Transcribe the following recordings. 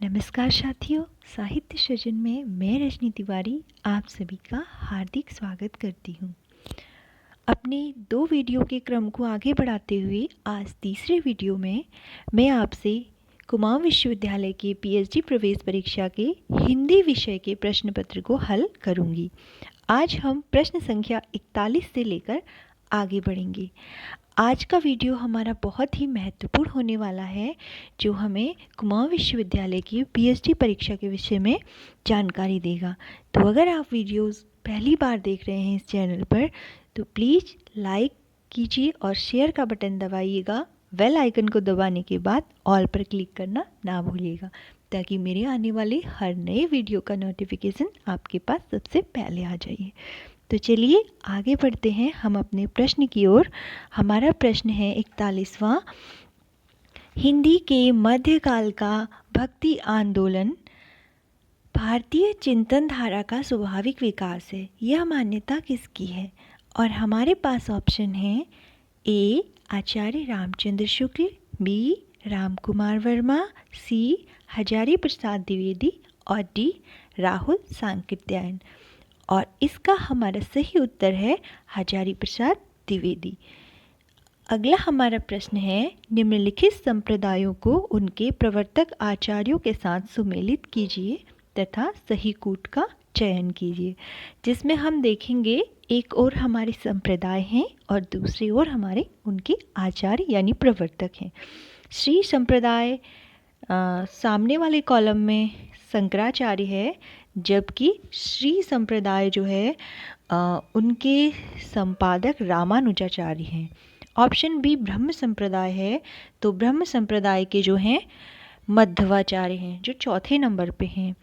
नमस्कार साथियों, साहित्य सृजन में मैं रजनी तिवारी आप सभी का हार्दिक स्वागत करती हूँ। अपने 2 वीडियो के क्रम को आगे बढ़ाते हुए आज तीसरे वीडियो में मैं आपसे कुमाऊं विश्वविद्यालय के पीएचडी प्रवेश परीक्षा के हिंदी विषय के प्रश्न पत्र को हल करूँगी। आज हम प्रश्न संख्या 41 से लेकर आगे बढ़ेंगे। आज का वीडियो हमारा बहुत ही महत्वपूर्ण होने वाला है, जो हमें कुमाऊं विश्वविद्यालय की पीएचडी परीक्षा के विषय में जानकारी देगा। तो अगर आप वीडियोस पहली बार देख रहे हैं इस चैनल पर, तो प्लीज़ लाइक कीजिए और शेयर का बटन दबाइएगा। बेल आइकन को दबाने के बाद ऑल पर क्लिक करना ना भूलिएगा, ताकि मेरे आने वाले हर नए वीडियो का नोटिफिकेशन आपके पास सबसे पहले आ जाए। तो चलिए आगे बढ़ते हैं हम अपने प्रश्न की ओर। हमारा प्रश्न है 41वां। हिंदी के मध्यकाल का भक्ति आंदोलन भारतीय चिंतन धारा का स्वाभाविक विकास है, यह मान्यता किसकी है? और हमारे पास ऑप्शन है ए आचार्य रामचंद्र शुक्ल, बी राम कुमार वर्मा, सी हजारी प्रसाद द्विवेदी और डी राहुल सांकृत्यायन। और इसका हमारा सही उत्तर है हजारी प्रसाद द्विवेदी। अगला हमारा प्रश्न है, निम्नलिखित संप्रदायों को उनके प्रवर्तक आचार्यों के साथ सुमेलित कीजिए तथा सही कूट का चयन कीजिए। जिसमें हम देखेंगे एक और हमारे संप्रदाय हैं और दूसरी ओर हमारे उनके आचार्य यानी प्रवर्तक हैं। श्री संप्रदाय सामने वाले कॉलम में शंकराचार्य है, जबकि श्री संप्रदाय जो है उनके संपादक रामानुजाचार्य हैं। ऑप्शन बी ब्रह्म संप्रदाय है, तो ब्रह्म संप्रदाय के जो हैं मध्वाचार्य हैं, जो चौथे नंबर पे हैं।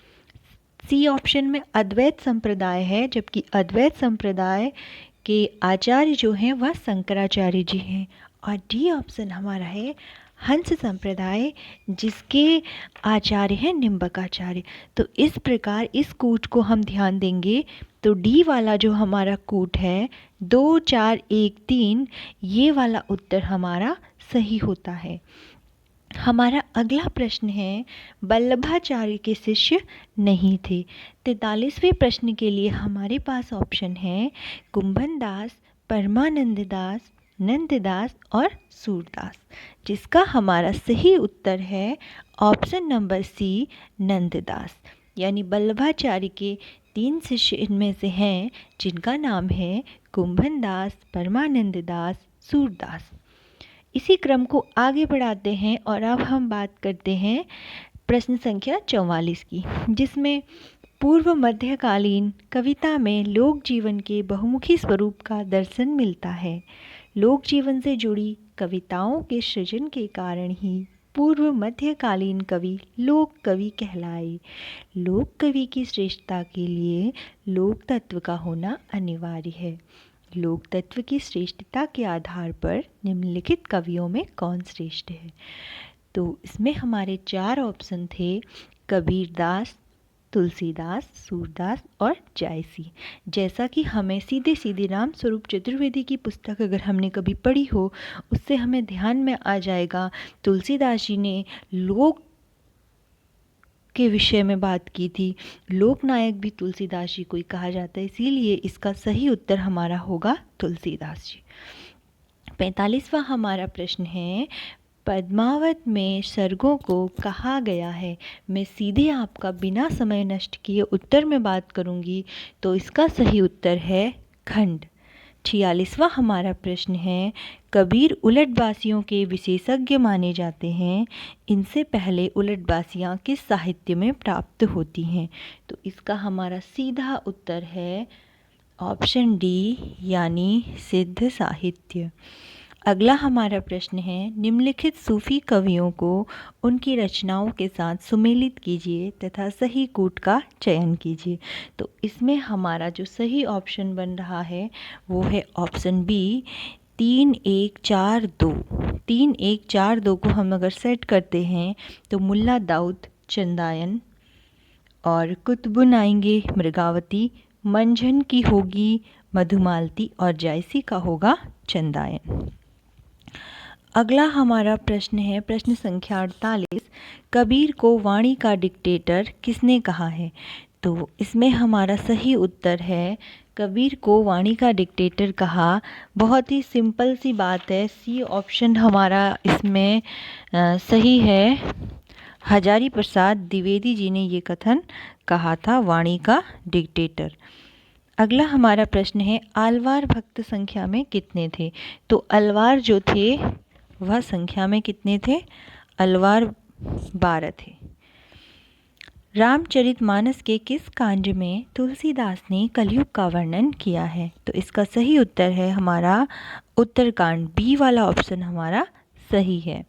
सी ऑप्शन में अद्वैत संप्रदाय है, जबकि अद्वैत संप्रदाय के आचार्य जो हैं वह शंकराचार्य जी हैं। और डी ऑप्शन हमारा है हंस संप्रदाय, जिसके आचार्य हैं निम्बकाचार्य। तो इस प्रकार इस कूट को हम ध्यान देंगे तो डी वाला जो हमारा कूट है 2 4 1 3, ये वाला उत्तर हमारा सही होता है। हमारा अगला प्रश्न है, वल्लभाचार्य के शिष्य नहीं थे। 43वें प्रश्न के लिए हमारे पास ऑप्शन है कुंभन दास, परमानंद दास, नंददास और सूरदास, जिसका हमारा सही उत्तर है ऑप्शन नंबर सी नंददास। यानी वल्लभाचार्य के 3 शिष्य इनमें से हैं, जिनका नाम है कुंभन दास, परमानंद दास, सूरदास। इसी क्रम को आगे बढ़ाते हैं और अब हम बात करते हैं प्रश्न संख्या 44 की, जिसमें पूर्व मध्यकालीन कविता में लोक जीवन के बहुमुखी स्वरूप का दर्शन मिलता है। लोक जीवन से जुड़ी कविताओं के सृजन के कारण ही पूर्व मध्यकालीन कवि लोक कवि कहलाए। लोक कवि की श्रेष्ठता के लिए लोक तत्व का होना अनिवार्य है। लोक तत्व की श्रेष्ठता के आधार पर निम्नलिखित कवियों में कौन श्रेष्ठ है? तो इसमें हमारे 4 ऑप्शन थे, कबीरदास, तुलसीदास, सूरदास और जायसी। जैसा कि हमें सीधे सीधे राम स्वरूप चतुर्वेदी की पुस्तक अगर हमने कभी पढ़ी हो, उससे हमें ध्यान में आ जाएगा तुलसीदास जी ने लोक के विषय में बात की थी। लोकनायक भी तुलसीदास जी को ही कहा जाता है, इसीलिए इसका सही उत्तर हमारा होगा तुलसीदास जी। 45वां हमारा प्रश्न है, पद्मावत में सर्गों को कहा गया है। मैं सीधे आपका बिना समय नष्ट किए उत्तर में बात करूंगी, तो इसका सही उत्तर है खंड। 46वां हमारा प्रश्न है, कबीर उलटबासियों के विशेषज्ञ माने जाते हैं। इनसे पहले उलटबासियाँ किस साहित्य में प्राप्त होती हैं? तो इसका हमारा सीधा उत्तर है ऑप्शन डी, यानी सिद्ध साहित्य। अगला हमारा प्रश्न है, निम्नलिखित सूफी कवियों को उनकी रचनाओं के साथ सुमेलित कीजिए तथा सही कूट का चयन कीजिए। तो इसमें हमारा जो सही ऑप्शन बन रहा है वो है ऑप्शन बी 3 1 4 2। 3 1 4 2 को हम अगर सेट करते हैं तो मुल्ला दाऊद चंदायन और कुतुबुन आएंगे मृगावती, मंझन की होगी मधुमालती और जायसी का होगा चंदायन। अगला हमारा प्रश्न है प्रश्न संख्या 48, कबीर को वाणी का डिक्टेटर किसने कहा है? तो इसमें हमारा सही उत्तर है, कबीर को वाणी का डिक्टेटर कहा। बहुत ही सिंपल सी बात है, सी ऑप्शन हमारा इसमें सही है। हजारी प्रसाद द्विवेदी जी ने ये कथन कहा था, वाणी का डिक्टेटर। अगला हमारा प्रश्न है, आलवार भक्त संख्या में कितने थे? तो अलवार जो थे वह संख्या में कितने थे? अलवार 12 थे। रामचरितमानस के किस कांड में तुलसीदास ने कलयुग का वर्णन किया है? तो इसका सही उत्तर है हमारा उत्तरकांड, बी वाला ऑप्शन हमारा सही है।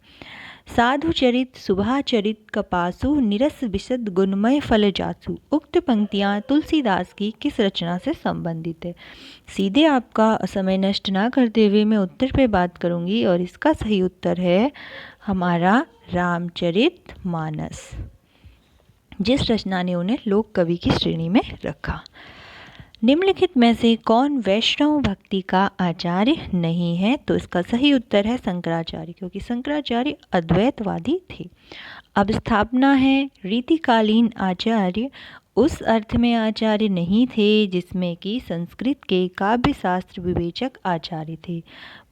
साधु चरित सुभा चरित कपासु निरस विशद गुणमय फल जासु, उक्त पंक्तियाँ तुलसीदास की किस रचना से संबंधित है? सीधे आपका समय नष्ट ना करते हुए मैं उत्तर पे बात करूंगी और इसका सही उत्तर है हमारा रामचरितमानस, जिस रचना ने उन्हें लोक कवि की श्रेणी में रखा। निम्नलिखित में से कौन वैष्णव भक्ति का आचार्य नहीं है? तो इसका सही उत्तर है शंकराचार्य, क्योंकि शंकराचार्य अद्वैतवादी थे। अब स्थापना है, रीतिकालीन आचार्य उस अर्थ में आचार्य नहीं थे जिसमें कि संस्कृत के काव्य शास्त्र विवेचक आचार्य थे,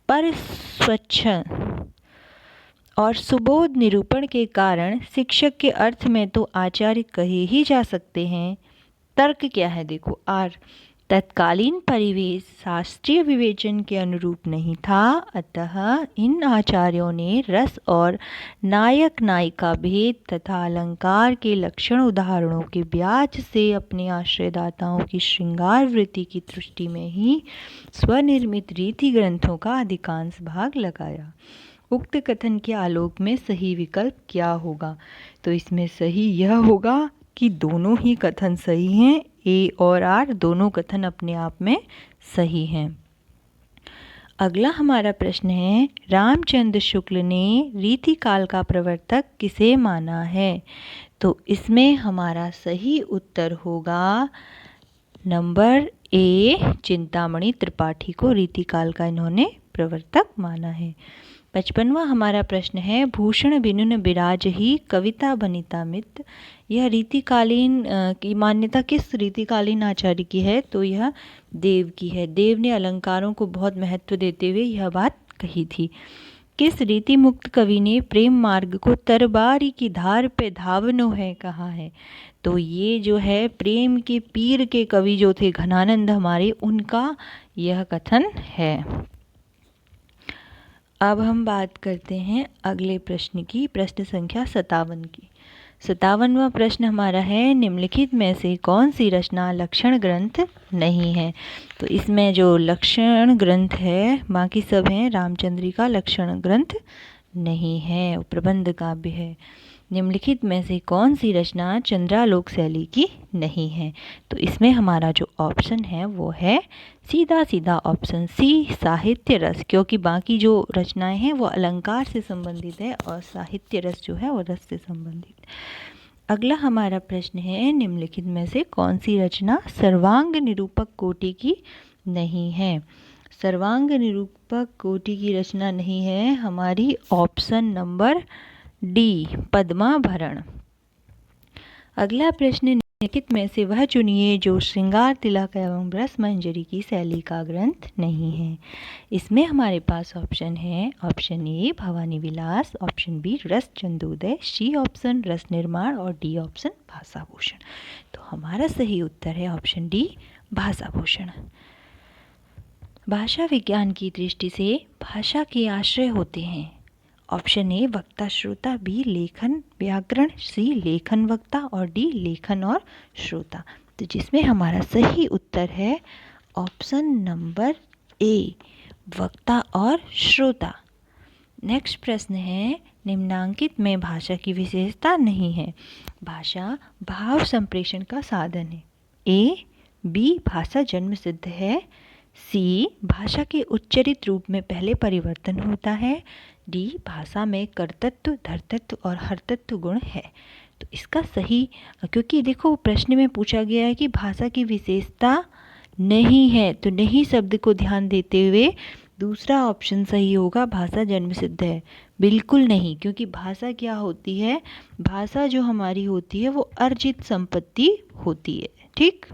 पर स्वच्छ और सुबोध निरूपण के कारण शिक्षक के अर्थ में तो आचार्य कहे ही जा सकते हैं। तर्क क्या है देखो, आर तत्कालीन परिवेश शास्त्रीय विवेचन के अनुरूप नहीं था, अतः इन आचार्यों ने रस और नायक नायिका भेद तथा अलंकार के लक्षण उदाहरणों के ब्याज से अपने आश्रयदाताओं की श्रृंगार वृत्ति की दृष्टि में ही स्वनिर्मित रीति ग्रंथों का अधिकांश भाग लगाया। उक्त कथन के आलोक में सही विकल्प क्या होगा? तो इसमें सही यह होगा कि दोनों ही कथन सही हैं, ए और आर दोनों कथन अपने आप में सही हैं। अगला हमारा प्रश्न है, रामचंद्र शुक्ल ने रीतिकाल का प्रवर्तक किसे माना है? तो इसमें हमारा सही उत्तर होगा नंबर ए, चिंतामणि त्रिपाठी को रीतिकाल का इन्होंने प्रवर्तक माना है। 55वां हमारा प्रश्न है, भूषण बिनुन बिराज ही कविता बनिता मित, यह रीतिकालीन की मान्यता किस रीतिकालीन आचार्य की है? तो यह देव की है। देव ने अलंकारों को बहुत महत्व देते हुए यह बात कही थी। किस रीति मुक्त कवि ने प्रेम मार्ग को तरबारी की धार पे धावनो है कहा है? तो ये जो है प्रेम के पीर के कवि जो थे घनानंद हमारे, उनका यह कथन है। अब हम बात करते हैं अगले प्रश्न की, प्रश्न संख्या 57 की। 57वां प्रश्न हमारा है, निम्नलिखित में से कौन सी रचना लक्षण ग्रंथ नहीं है? तो इसमें जो लक्षण ग्रंथ है बाकी सब हैं, रामचंद्रिका लक्षण ग्रंथ नहीं है, प्रबंध काव्य है। निम्नलिखित में से कौन सी रचना चंद्रालोक शैली की नहीं है? तो इसमें हमारा जो ऑप्शन है वो है सीधा सीधा ऑप्शन सी, साहित्य रस, क्योंकि बाकी जो रचनाएं हैं वो अलंकार से संबंधित है और साहित्य रस जो है वो रस से संबंधित। अगला हमारा प्रश्न है, निम्नलिखित में से कौन सी रचना सर्वांग निरूपक कोटि की नहीं है? सर्वांग निरूपक कोटि की रचना नहीं है हमारी ऑप्शन नंबर डी, पद्माभरण। अगला प्रश्न, निम्नलिखित में से वह चुनिए जो श्रृंगार तिलक एवं रस मंजरी की शैली का ग्रंथ नहीं है। इसमें हमारे पास ऑप्शन है, option A Bhavani Vilas, option B Ras Chandodaya, C option रस निर्माण और डी ऑप्शन भाषाभूषण। तो हमारा सही उत्तर है ऑप्शन डी, भाषाभूषण। भाषा विज्ञान की दृष्टि से भाषा के आश्रय होते हैं। ऑप्शन ए वक्ता श्रोता, बी लेखन व्याकरण, सी लेखन वक्ता और डी लेखन और श्रोता। तो जिसमें हमारा सही उत्तर है ऑप्शन नंबर ए, वक्ता और श्रोता। नेक्स्ट प्रश्न है, निम्नांकित में भाषा की विशेषता नहीं है। भाषा भाव संप्रेषण का साधन है। ए, बी भाषा जन्म सिद्ध है, सी भाषा के उच्चरित रूप में पहले परिवर्तन होता है, डी भाषा में कर्तृत्व धर्तृत्व और हर्तृत्व गुण है। तो इसका सही, क्योंकि देखो प्रश्न में पूछा गया है कि भाषा की विशेषता नहीं है, तो नहीं शब्द को ध्यान देते हुए दूसरा ऑप्शन सही होगा, भाषा जन्म सिद्ध है। बिल्कुल नहीं, क्योंकि भाषा क्या होती है, भाषा जो हमारी होती है वो अर्जित संपत्ति होती है। ठीक,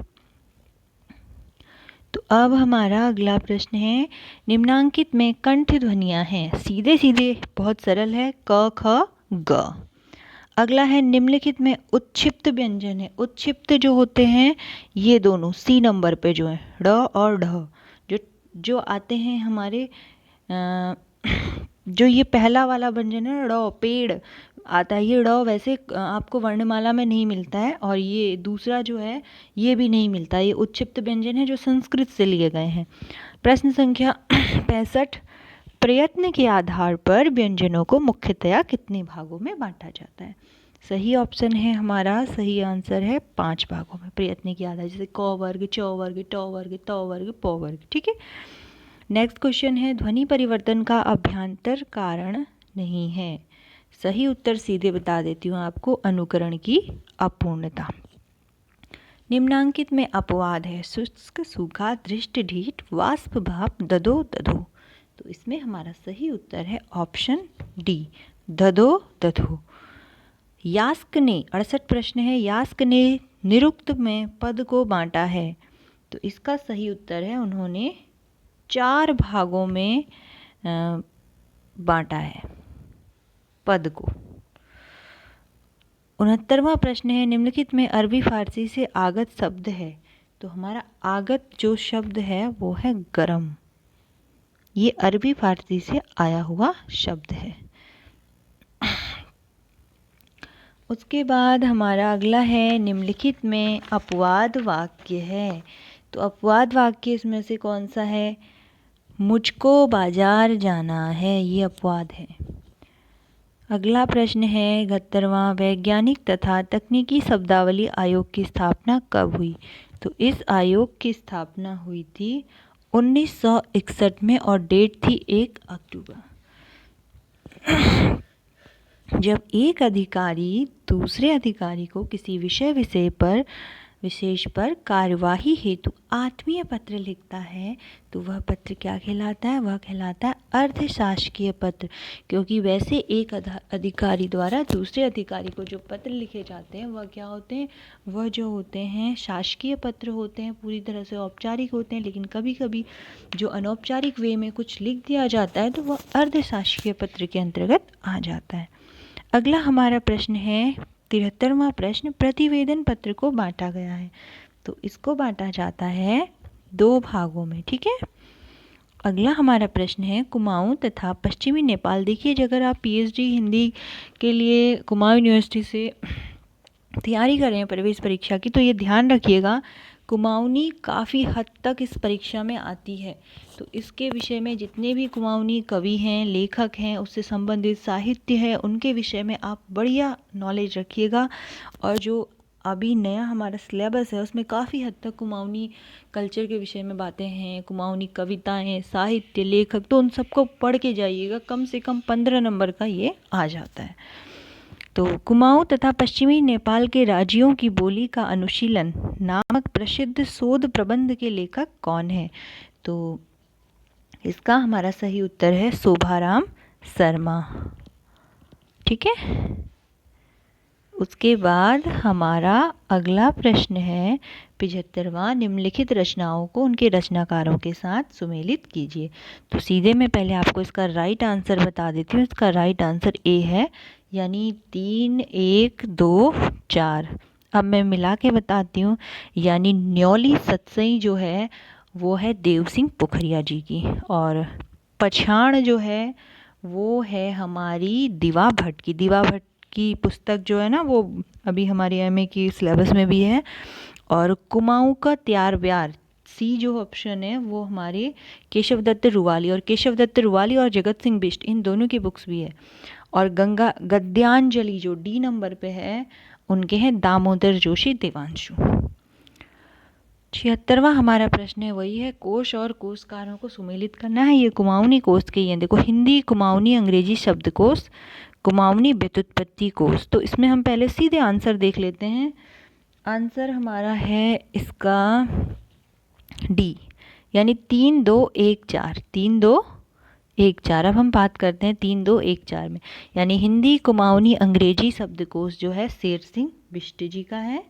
तो अब हमारा अगला प्रश्न है, निम्नांकित में कंठ ध्वनियां हैं। सीधे सीधे बहुत सरल है, क ख ग। अगला है, निम्नलिखित में उत्क्षिप्त व्यंजन है। उत्क्षिप्त जो होते हैं ये दोनों सी नंबर पे जो है ड और ढ, जो जो आते हैं हमारे जो ये पहला वाला व्यंजन है ड़, पेड़ आता है, ये ड़ वैसे आपको वर्णमाला में नहीं मिलता है, और ये दूसरा जो है ये भी नहीं मिलता। ये उत्क्षिप्त व्यंजन है जो संस्कृत से लिए गए हैं। प्रश्न संख्या 65, प्रयत्न के आधार पर व्यंजनों को मुख्यतया कितने भागों में बांटा जाता है। सही ऑप्शन है हमारा, सही आंसर है 5 भागों में प्रयत्न के आधार, जैसे क वर्ग, च वर्ग, ट वर्ग, त वर्ग, प वर्ग। ठीक है, नेक्स्ट क्वेश्चन है, ध्वनि परिवर्तन का अभ्यांतर कारण नहीं है। सही उत्तर सीधे बता देती हूँ आपको, अनुकरण की अपूर्णता। निम्नांकित में अपवाद है, शुष्क, सूखा, दृष्ट, ढीठ, वाष्प, भाप, दधो, दधो। तो इसमें हमारा सही उत्तर है ऑप्शन डी, दधो, दधो। यास्क ने 68 प्रश्न है, यास्क ने निरुक्त में पद को बांटा है। तो इसका सही उत्तर है, उन्होंने 4 भागों में बांटा है पद को। 69वां प्रश्न है, निम्नलिखित में अरबी फारसी से आगत शब्द है। तो हमारा आगत जो शब्द है वो है गरम, ये अरबी फारसी से आया हुआ शब्द है। उसके बाद हमारा अगला है, निम्नलिखित में अपवाद वाक्य है। तो अपवाद वाक्य इसमें से कौन सा है, मुझको बाजार जाना है, ये अपवाद है। अगला प्रश्न है 71वां, वैज्ञानिक तथा तकनीकी शब्दावली आयोग की स्थापना कब हुई। तो इस आयोग की स्थापना हुई थी 1961 में, और डेट थी 1 अक्टूबर। जब एक अधिकारी दूसरे अधिकारी को किसी विशेष पर कार्यवाही हेतु आत्मीय पत्र लिखता है, तो वह पत्र क्या कहलाता है, वह कहलाता है अर्धशासकीय पत्र। क्योंकि वैसे एक अधिकारी द्वारा दूसरे अधिकारी को जो पत्र लिखे जाते हैं वह क्या होते हैं, वह जो होते हैं शासकीय पत्र होते हैं, पूरी तरह से औपचारिक होते हैं। लेकिन कभी कभी जो अनौपचारिक वे में कुछ लिख दिया जाता है तो वह अर्धशासकीय पत्र के अंतर्गत आ जाता है। अगला हमारा प्रश्न है 73वां प्रश्न, प्रतिवेदन पत्र को बांटा गया है। तो इसको बांटा जाता है 2 भागों में। ठीक है, अगला हमारा प्रश्न है, कुमाऊं तथा पश्चिमी नेपाल। देखिए, अगर आप पीएचडी हिंदी के लिए कुमाऊं यूनिवर्सिटी से तैयारी कर रहे हैं प्रवेश परीक्षा की, तो ये ध्यान रखिएगा, कुमाऊनी काफ़ी हद तक इस परीक्षा में आती है। तो इसके विषय में जितने भी कुमाऊनी कवि हैं, लेखक हैं, उससे संबंधित साहित्य है, उनके विषय में आप बढ़िया नॉलेज रखिएगा। और जो अभी नया हमारा सिलेबस है उसमें काफ़ी हद तक कुमाऊनी कल्चर के विषय में बातें हैं, कुमाऊनी कविताएं, साहित्य, लेखक, तो उन सबको पढ़ के जाइएगा। कम से कम 15 नंबर का ये आ जाता है। तो कुमाऊं तथा पश्चिमी नेपाल के राज्यों की बोली का अनुशीलन नामक प्रसिद्ध शोध प्रबंध के लेखक कौन है। तो इसका हमारा सही उत्तर है शोभाराम शर्मा। ठीक है, उसके बाद हमारा अगला प्रश्न है 75वां, निम्नलिखित रचनाओं को उनके रचनाकारों के साथ सुमेलित कीजिए। तो सीधे मैं पहले आपको इसका राइट आंसर बता देती हूँ। इसका राइट आंसर ए है, यानी 3, 1, 2, 4। अब मैं मिला के बताती हूँ, यानी न्योली सतसई जो है वो है देव सिंह पोखरिया जी की, और पछाण जो है वो है हमारी दिवा भट्ट की। दिवा भट्ट की पुस्तक जो है ना, वो अभी हमारी एमए की सिलेबस में भी है। और कुमाऊं का त्यार व्यार, सी जो ऑप्शन है वो हमारे केशव दत्त रुवाली, और केशव दत्त रुवाली और जगत सिंह बिष्ट, इन दोनों की बुक्स भी है। और गंगा गद्यांजलि जो डी नंबर पे है, उनके हैं दामोदर जोशी देवांशु। 76वां हमारा प्रश्न है वही है, कोश और कोशकारों को सुमेलित करना है। ये कुमाऊनी कोश के ही हैं। देखो, हिंदी कुमाऊनी अंग्रेजी शब्दकोश, कुमाऊनी व्युत्पत्ति कोश। तो इसमें हम पहले सीधे आंसर देख लेते हैं। आंसर हमारा है इसका डी, यानी 3, 2, 1, 4। 3, 2, 1-4। अब हम बात करते हैं 3-2-1-4 में, यानी हिंदी कुमाऊनी अंग्रेजी शब्दकोश जो है शेर सिंह बिष्ट जी का है।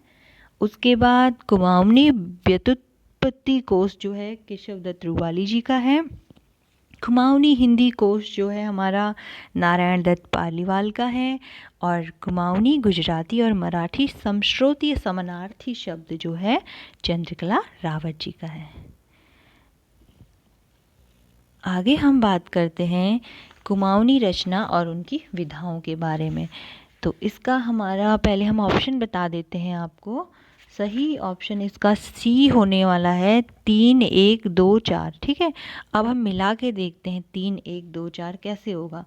उसके बाद कुमाऊनी व्युत्पत्ति कोश जो है केशव दत्त रूपाली जी का है। कुमाऊनी हिंदी कोश जो है हमारा नारायण दत्त पालीवाल का है। और कुमाऊनी गुजराती और मराठी समश्रोतीय समानार्थी शब्द जो है चंद्रकला रावत जी का है। आगे हम बात करते हैं कुमाऊनी रचना और उनकी विधाओं के बारे में। तो इसका हमारा पहले हम ऑप्शन बता देते हैं आपको। सही ऑप्शन इसका सी होने वाला है, 3-1-2-4। ठीक है, अब हम मिला के देखते हैं 3-1-2-4 कैसे होगा।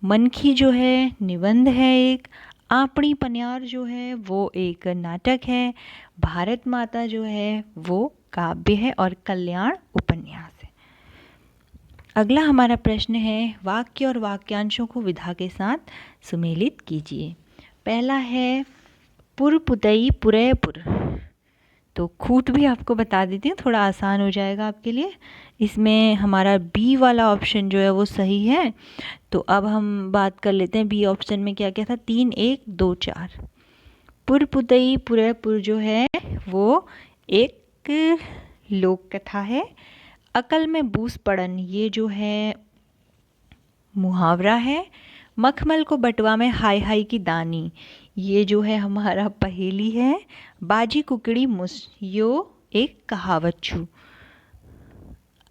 मनखी जो है निबंध है एक, आपणी पन्यार जो है वो एक नाटक है, भारत माता जो है वो काव्य है और कल्याण उपन्यास है। अगला हमारा प्रश्न है वाक्य और वाक्यांशों को विधा के साथ सुमेलित कीजिए। पहला है पुरपुतई पुरैपुर। तो खूट भी आपको बता देती हूँ, थोड़ा आसान हो जाएगा आपके लिए। इसमें हमारा बी वाला ऑप्शन जो है वो सही है। तो अब हम बात कर लेते हैं बी ऑप्शन में क्या क्या था। 3-1-2-4। पुरपुतई पुरैपुर जो है वो एक लोक कथा है। अकल में बूस पड़न ये जो है मुहावरा है। मखमल को बटवा में हाय हाय की दानी ये जो है हमारा पहेली है। बाजी कुकड़ी मुस यो एक कहावत छू।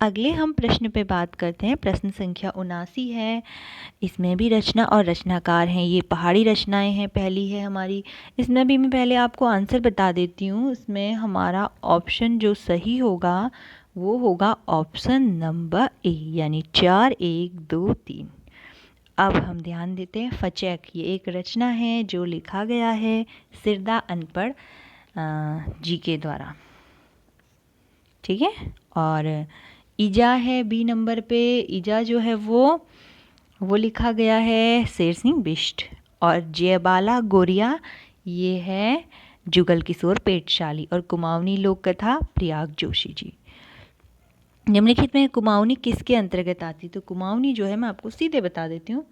अगले हम प्रश्न पे बात करते हैं। प्रश्न संख्या 79 है। इसमें भी रचना और रचनाकार हैं, ये पहाड़ी रचनाएं हैं। पहली है हमारी, इसमें भी मैं पहले आपको आंसर बता देती हूँ। इसमें हमारा ऑप्शन जो सही होगा वो होगा ऑप्शन नंबर ए, यानी 4-1-2-3। अब हम ध्यान देते हैं फचैक, ये एक रचना है जो लिखा गया है सिरदा अनपढ़ जी के द्वारा। ठीक है, और ईजा है बी नंबर पे। ईजा जो है वो लिखा गया है शेर सिंह बिष्ट। और जयबाला गोरिया ये है जुगल किशोर पेटशाली। और कुमाऊनी लोक कथा प्रयाग जोशी जी। निम्नलिखित में कुमाऊनी किसके अंतर्गत आती? तो कुमाऊनी जो है मैं आपको सीधे बता देती हूँ,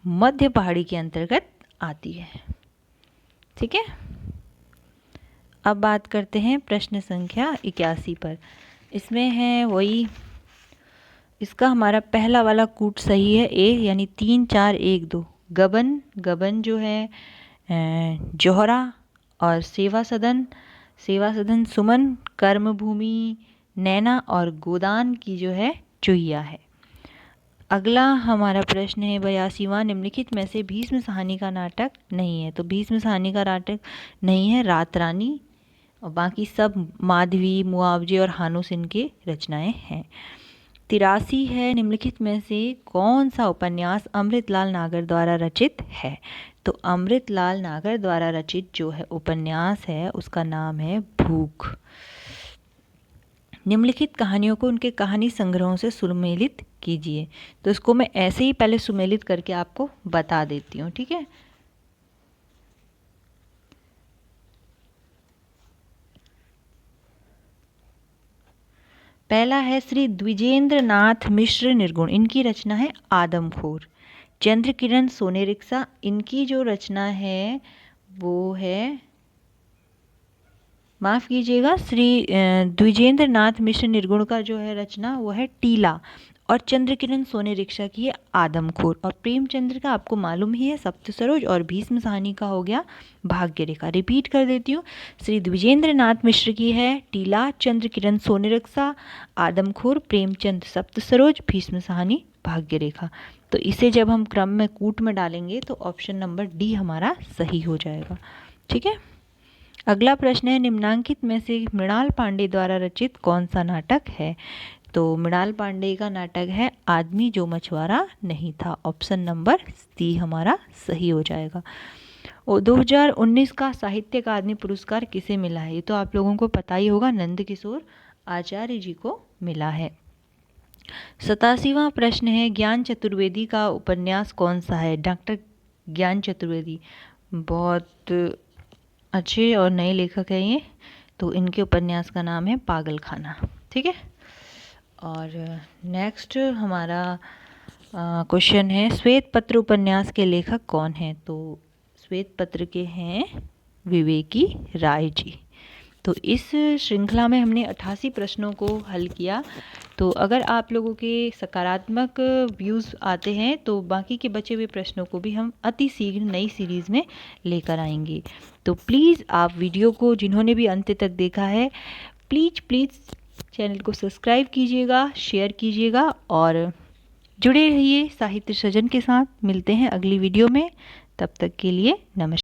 मध्य पहाड़ी के अंतर्गत आती है। ठीक है, अब बात करते हैं प्रश्न संख्या 81 पर। इसमें है वही, इसका हमारा पहला वाला कूट सही है ए, यानी 3-4-1-2। गबन, गबन जो है जोहरा। और सेवा सदन, सेवा सदन सुमन। कर्मभूमि नैना। और गोदान की जो है चुहिया है। अगला हमारा प्रश्न है 82वां। निम्नलिखित में से भीष्म साहनी का नाटक नहीं है। तो भीष्म साहनी का नाटक नहीं है रात रानी, और बाकी सब माधवी, मुआवजे और हानो सिंह की रचनाएं हैं। 83 है। निम्नलिखित में से कौन सा उपन्यास अमृतलाल नागर द्वारा रचित है? तो अमृतलाल नागर द्वारा रचित जो है उपन्यास है उसका नाम है भूख। निम्नलिखित कहानियों को उनके कहानी संग्रहों से सुमेलित कीजिए। तो इसको मैं ऐसे ही पहले सुमेलित करके आपको बता देती हूँ। ठीक है, पहला है श्री द्विजेंद्र नाथ मिश्र निर्गुण, इनकी रचना है आदमखोर। चंद्र किरण सोने रिक्शा, इनकी जो रचना है वो है, माफ़ कीजिएगा, श्री द्विजेंद्र नाथ मिश्र निर्गुण का जो है रचना वो है टीला। और चंद्र किरण सोने रिक्शा की है आदमखोर। और प्रेमचंद्र का आपको मालूम ही है सप्त सरोज। और भीष्म साहनी का हो गया भाग्य रेखा। रिपीट कर देती हूँ, श्री द्विजेंद्र नाथ मिश्र की है टीला, चंद्र किरण सोने रिक्शा, आदमखोर, प्रेमचंद सप्त सरोज, भीष्म साहनी भाग्य रेखा। तो इसे जब हम क्रम में कूट में डालेंगे तो ऑप्शन नंबर डी हमारा सही हो जाएगा। ठीक है, अगला प्रश्न है निम्नांकित में से मृणाल पांडे द्वारा रचित कौन सा नाटक है? तो मृणाल पांडे का नाटक है आदमी जो मछुआरा नहीं था। ऑप्शन नंबर सी हमारा सही हो जाएगा। और 2019 का साहित्य अकादमी पुरस्कार किसे मिला है? ये तो आप लोगों को पता ही होगा, नंद किशोर आचार्य जी को मिला है। 87वां प्रश्न है ज्ञान चतुर्वेदी का उपन्यास कौन सा है? डॉक्टर ज्ञान चतुर्वेदी बहुत अच्छे और नए लेखक हैं ये। तो इनके उपन्यास का नाम है पागल खाना। ठीक है, और नेक्स्ट हमारा क्वेश्चन है, श्वेत पत्र उपन्यास के लेखक कौन हैं? तो श्वेत पत्र के हैं विवेकी राय जी। तो इस श्रृंखला में हमने 88 प्रश्नों को हल किया। तो अगर आप लोगों के सकारात्मक व्यूज़ आते हैं तो बाकी के बचे हुए प्रश्नों को भी हम अति शीघ्र नई सीरीज़ में लेकर आएंगे। तो प्लीज़ आप वीडियो को, जिन्होंने भी अंत तक देखा है, प्लीज़ चैनल को सब्सक्राइब कीजिएगा, शेयर कीजिएगा और जुड़े रहिए साहित्य सृजन के साथ। मिलते हैं अगली वीडियो में, तब तक के लिए नमस्कार।